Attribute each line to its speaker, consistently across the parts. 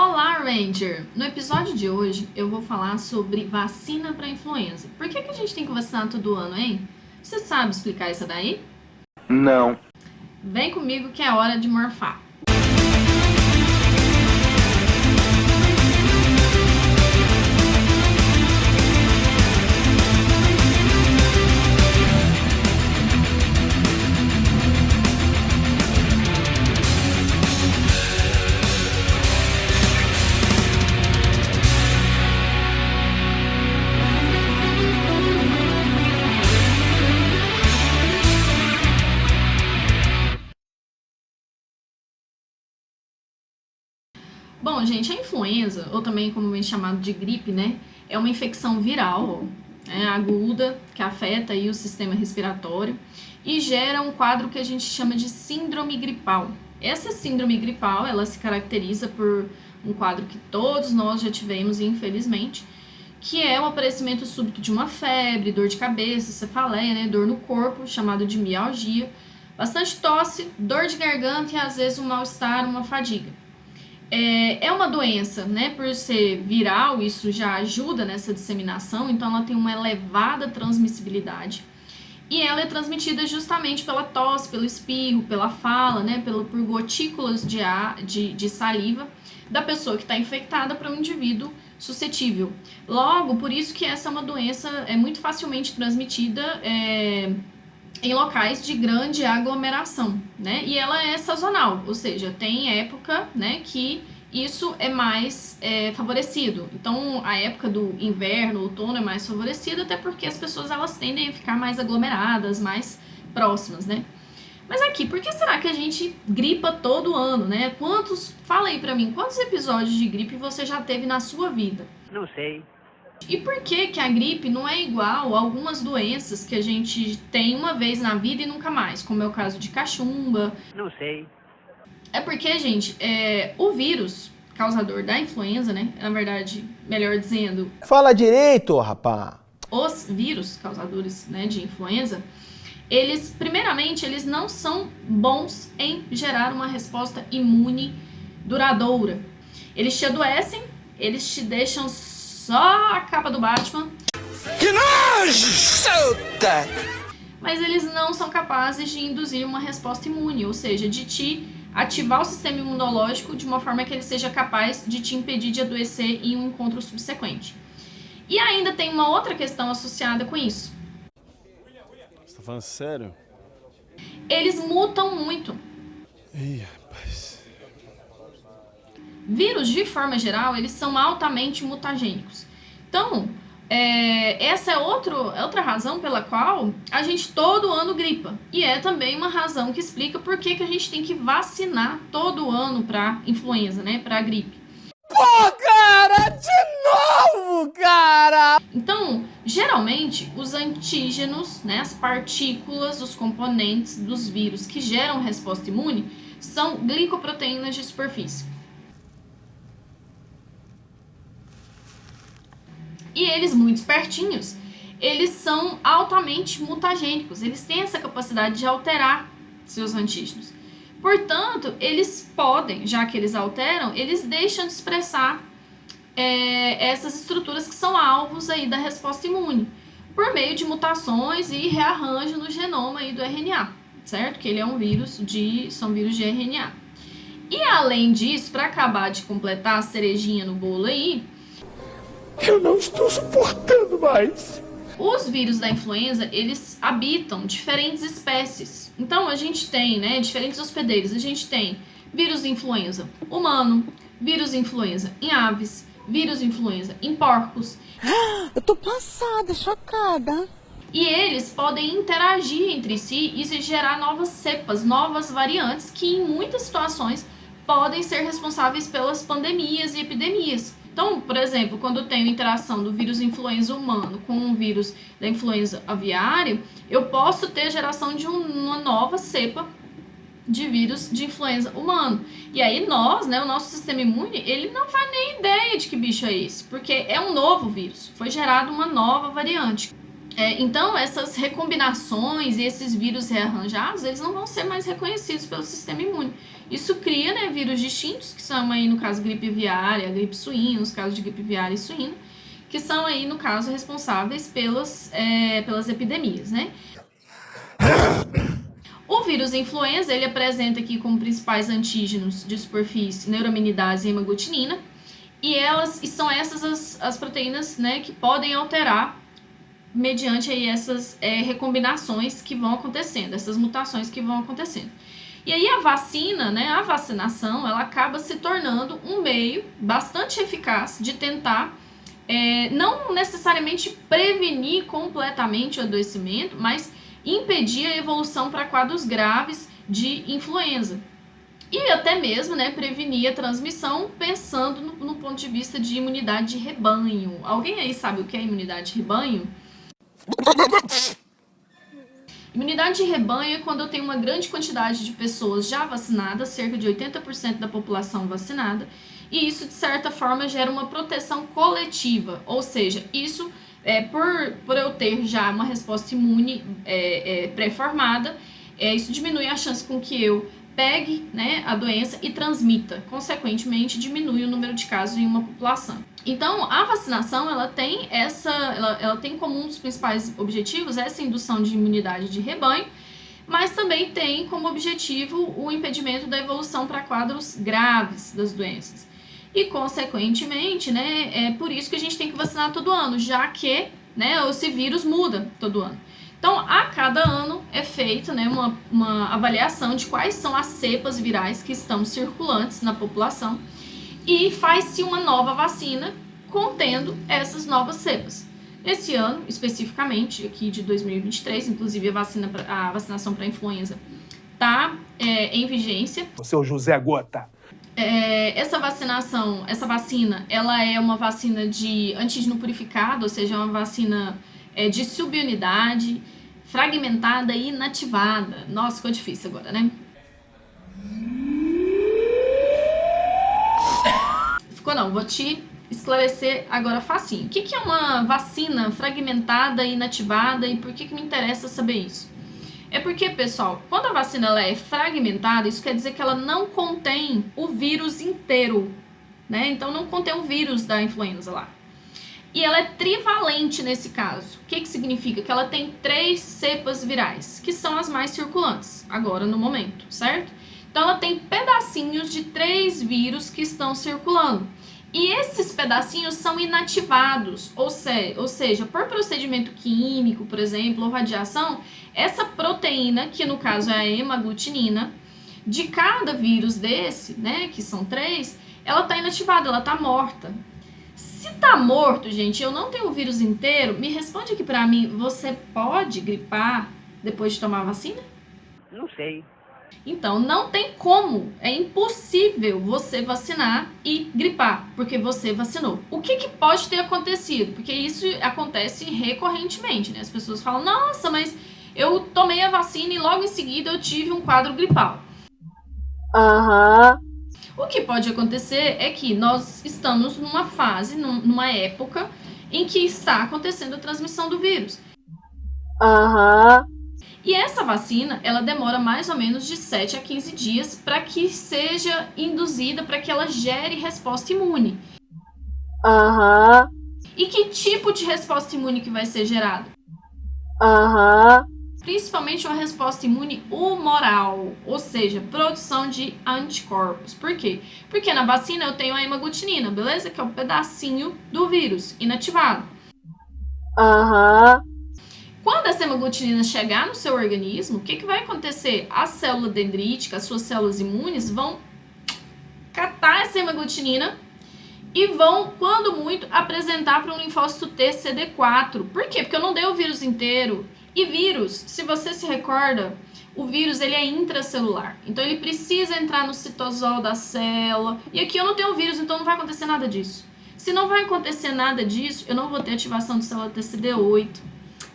Speaker 1: Olá, Ranger! No episódio de hoje eu vou falar sobre vacina para influenza. Por que a gente tem que vacinar todo ano, hein? Você sabe explicar isso daí?
Speaker 2: Não.
Speaker 1: Vem comigo que é hora de morfar. Bom, gente, a influenza, ou também comumente chamado de gripe, né, é uma infecção viral, aguda, que afeta aí o sistema respiratório e gera um quadro que a gente chama de síndrome gripal. Essa síndrome gripal, ela se caracteriza por um quadro que todos nós já tivemos, infelizmente, que é o aparecimento súbito de uma febre, dor de cabeça, cefaleia, né, dor no corpo, chamado de mialgia, bastante tosse, dor de garganta e às vezes um mal-estar, uma fadiga. É uma doença, né, por ser viral, isso já ajuda nessa disseminação, então ela tem uma elevada transmissibilidade. E ela é transmitida justamente pela tosse, pelo espirro, pela fala, né, por gotículas de saliva da pessoa que está infectada para um indivíduo suscetível. Logo, por isso que essa é uma doença muito facilmente transmitida em locais de grande aglomeração, né? E ela é sazonal, ou seja, tem época, né, que isso é mais favorecido. Então, a época do inverno, outono é mais favorecida, até porque as pessoas elas tendem a ficar mais aglomeradas, mais próximas, né? Mas aqui, por que será que a gente gripa todo ano, né? Fala aí pra mim, quantos episódios de gripe você já teve na sua vida?
Speaker 3: Não sei.
Speaker 1: E por que a gripe não é igual a algumas doenças que a gente tem uma vez na vida e nunca mais, como é o caso de cachumba?
Speaker 3: Não sei.
Speaker 1: É porque, gente, o vírus causador da influenza, né, na verdade, melhor dizendo,
Speaker 4: Fala direito, rapá.
Speaker 1: os vírus causadores, né, de influenza, primeiramente, eles não são bons em gerar uma resposta imune duradoura. Eles te adoecem, eles te deixam só a capa do Batman.
Speaker 4: Que nojo!
Speaker 1: Mas eles não são capazes de induzir uma resposta imune, ou seja, de te ativar o sistema imunológico de uma forma que ele seja capaz de te impedir de adoecer em um encontro subsequente. E ainda tem uma outra questão associada com isso.
Speaker 5: Você tá falando sério?
Speaker 1: Eles mutam muito.
Speaker 5: Ih, rapaz.
Speaker 1: Vírus, de forma geral, eles são altamente mutagênicos. Então, essa é outra razão pela qual a gente todo ano gripa. E é também uma razão que explica por que a gente tem que vacinar todo ano para influenza, né? Para gripe.
Speaker 4: Pô, cara, de novo, cara!
Speaker 1: Então, geralmente, os antígenos, né, as partículas, os componentes dos vírus que geram resposta imune são glicoproteínas de superfície. E eles, muito espertinhos, eles são altamente mutagênicos. Eles têm essa capacidade de alterar seus antígenos. Portanto, eles podem, já que eles alteram, eles deixam de expressar essas estruturas que são alvos aí da resposta imune, por meio de mutações e rearranjo no genoma aí do RNA, certo? Que ele é são vírus de RNA. E além disso, para acabar de completar a cerejinha no bolo aí,
Speaker 4: Eu não estou suportando mais.
Speaker 1: os vírus da influenza, eles habitam diferentes espécies. Então, a gente tem, né, diferentes hospedeiros. A gente tem vírus influenza humano, vírus influenza em aves, vírus influenza em porcos.
Speaker 6: Eu tô passada, chocada.
Speaker 1: E eles podem interagir entre si e se gerar novas cepas, novas variantes, que em muitas situações podem ser responsáveis pelas pandemias e epidemias. Então, por exemplo, quando eu tenho interação do vírus influenza humano com o vírus da influenza aviária, eu posso ter geração de uma nova cepa de vírus de influenza humano. E aí nós, né, o nosso sistema imune, ele não faz nem ideia de que bicho é esse, porque é um novo vírus, foi gerada uma nova variante. Então, essas recombinações e esses vírus rearranjados, eles não vão ser mais reconhecidos pelo sistema imune. Isso cria, né, vírus distintos, que são aí, no caso, gripe aviária, gripe suína, nos casos de gripe aviária e suína, que são aí, no caso, responsáveis pelas epidemias, né? O vírus influenza, ele apresenta aqui como principais antígenos de superfície neuraminidase e hemaglutinina, e são essas as proteínas, né, que podem alterar mediante aí essas recombinações que vão acontecendo, essas mutações que vão acontecendo. E aí a vacina, né, a vacinação, ela acaba se tornando um meio bastante eficaz de tentar não necessariamente prevenir completamente o adoecimento, mas impedir a evolução para quadros graves de influenza. E até mesmo, né, prevenir a transmissão pensando no ponto de vista de imunidade de rebanho. Alguém aí sabe o que é imunidade de rebanho? Imunidade de rebanho é quando eu tenho uma grande quantidade de pessoas já vacinadas, cerca de 80% da população vacinada, e isso, de certa forma, gera uma proteção coletiva, ou seja, isso por eu ter já uma resposta imune pré-formada, isso diminui a chance com que eu pegue, né, a doença e transmita. Consequentemente, diminui o número de casos em uma população. Então, a vacinação, ela tem como um dos principais objetivos essa indução de imunidade de rebanho, mas também tem como objetivo o impedimento da evolução para quadros graves das doenças. E, consequentemente, né, é por isso que a gente tem que vacinar todo ano, já que, né, esse vírus muda todo ano. Então, a cada ano é feita, né, uma avaliação de quais são as cepas virais que estão circulantes na população e faz-se uma nova vacina contendo essas novas cepas. Esse ano, especificamente, aqui de 2023, inclusive a vacinação para influenza está em vigência.
Speaker 4: O seu José Gota.
Speaker 1: Essa vacina, ela é uma vacina de antígeno purificado, ou seja, é uma vacina de subunidade, fragmentada e inativada. Nossa, ficou difícil agora, né? Ficou não, vou te esclarecer agora facinho. O que é uma vacina fragmentada e inativada e por que me interessa saber isso? É porque, pessoal, quando a vacina ela é fragmentada, isso quer dizer que ela não contém o vírus inteiro, né? Então, não contém o vírus da influenza lá. E ela é trivalente nesse caso. O que significa? Que ela tem 3 cepas virais, que são as mais circulantes, agora no momento, certo? Então, ela tem pedacinhos de 3 vírus que estão circulando. E esses pedacinhos são inativados, ou seja, por procedimento químico, por exemplo, ou radiação, essa proteína, que no caso é a hemaglutinina, de cada vírus desse, né, que são 3, ela está inativada, ela está morta. Se tá morto, gente, eu não tenho o vírus inteiro, me responde aqui pra mim, você pode gripar depois de tomar a vacina?
Speaker 2: Não sei.
Speaker 1: Então, não tem como, é impossível você vacinar e gripar, porque você vacinou. O que pode ter acontecido? Porque isso acontece recorrentemente, né? As pessoas falam, nossa, mas eu tomei a vacina e logo em seguida eu tive um quadro gripal. O que pode acontecer é que nós estamos numa fase, numa época, em que está acontecendo a transmissão do vírus. E essa vacina, ela demora mais ou menos de 7 a 15 dias para que seja induzida, para que ela gere resposta imune. E que tipo de resposta imune que vai ser gerada? Principalmente uma resposta imune humoral, ou seja, produção de anticorpos. Por quê? Porque na vacina eu tenho a hemaglutinina, beleza? Que é um pedacinho do vírus inativado. Quando essa hemaglutinina chegar no seu organismo, o que vai acontecer? A célula dendrítica, as suas células imunes, vão catar essa hemaglutinina e vão, quando muito, apresentar para um linfócito T CD4. Por quê? Porque eu não dei o vírus inteiro. E vírus, se você se recorda, o vírus ele é intracelular. Então ele precisa entrar no citosol da célula. E aqui eu não tenho o vírus, então não vai acontecer nada disso. Se não vai acontecer nada disso, eu não vou ter ativação de célula TCD8,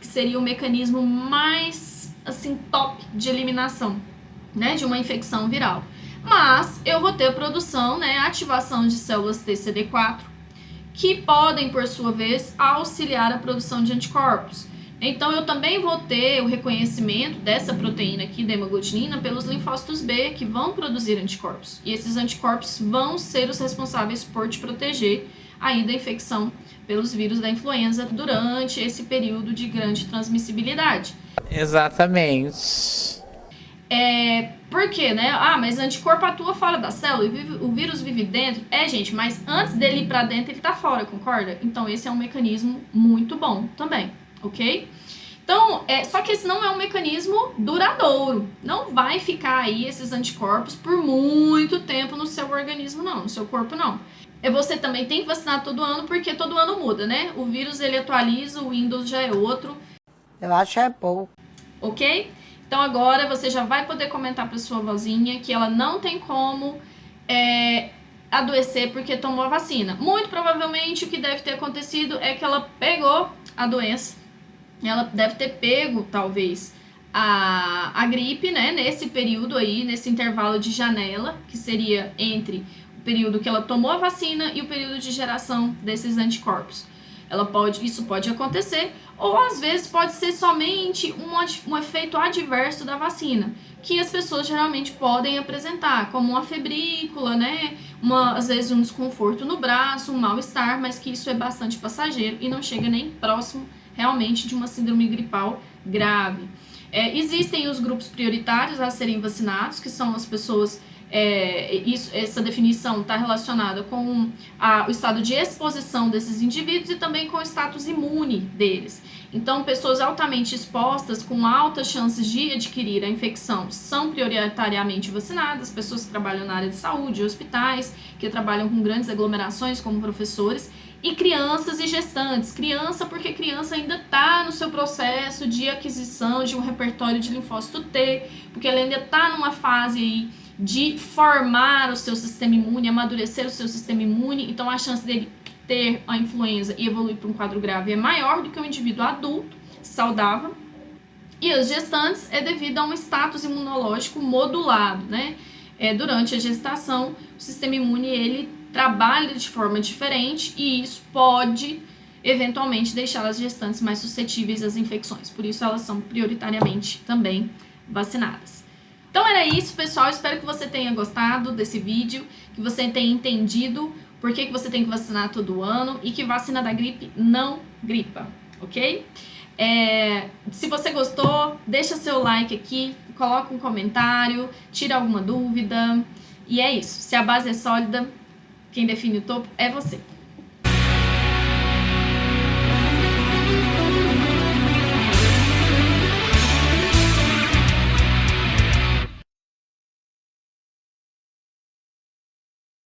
Speaker 1: que seria o mecanismo mais, assim, top de eliminação, né, de uma infecção viral. Mas eu vou ter a produção, né, ativação de células TCD4, que podem, por sua vez, auxiliar a produção de anticorpos. Então, eu também vou ter o reconhecimento dessa proteína aqui, da hemaglutinina, pelos linfócitos B, que vão produzir anticorpos. E esses anticorpos vão ser os responsáveis por te proteger aí da infecção pelos vírus da influenza durante esse período de grande transmissibilidade.
Speaker 2: Exatamente.
Speaker 1: Por quê, né? Ah, mas anticorpo atua fora da célula, o vírus vive dentro. Gente, mas antes dele ir pra dentro, ele tá fora, concorda? Então, esse é um mecanismo muito bom também, ok? Então, só que esse não é um mecanismo duradouro. Não vai ficar aí esses anticorpos por muito tempo no seu organismo, não, no seu corpo, não. Você também tem que vacinar todo ano, porque todo ano muda, né? O vírus, ele atualiza, o Windows já é outro.
Speaker 6: Eu acho é pouco.
Speaker 1: Ok? Então agora você já vai poder comentar para sua vozinha que ela não tem como adoecer porque tomou a vacina. Muito provavelmente o que deve ter acontecido é que ela pegou a doença. Ela deve ter pego, talvez, a gripe, né? Nesse período aí, nesse intervalo de janela, que seria entre o período que ela tomou a vacina e o período de geração desses anticorpos. Isso pode acontecer, ou às vezes pode ser somente um efeito adverso da vacina, que as pessoas geralmente podem apresentar, como uma febrícula, né? Às vezes um desconforto no braço, um mal-estar, mas que isso é bastante passageiro e não chega nem próximo realmente de uma síndrome gripal grave. Existem os grupos prioritários a serem vacinados, que são as pessoas... essa definição está relacionada com o estado de exposição desses indivíduos e também com o status imune deles. Então, pessoas altamente expostas, com altas chances de adquirir a infecção, são prioritariamente vacinadas, pessoas que trabalham na área de saúde, hospitais, que trabalham com grandes aglomerações, como professores, e crianças e gestantes. Criança, porque criança ainda está no seu processo de aquisição de um repertório de linfócito T, porque ela ainda está numa fase aí de formar o seu sistema imune, amadurecer o seu sistema imune, então a chance dele ter a influenza e evoluir para um quadro grave é maior do que um indivíduo adulto, saudável. E os gestantes é devido a um status imunológico modulado, né? Durante a gestação, o sistema imune, ele trabalha de forma diferente e isso pode, eventualmente, deixar as gestantes mais suscetíveis às infecções. Por isso, elas são prioritariamente também vacinadas. Então era isso, pessoal, espero que você tenha gostado desse vídeo, que você tenha entendido por que você tem que vacinar todo ano e que vacina da gripe não gripa, ok? Se você gostou, deixa seu like aqui, coloca um comentário, tira alguma dúvida, e é isso. Se a base é sólida, quem define o topo é você.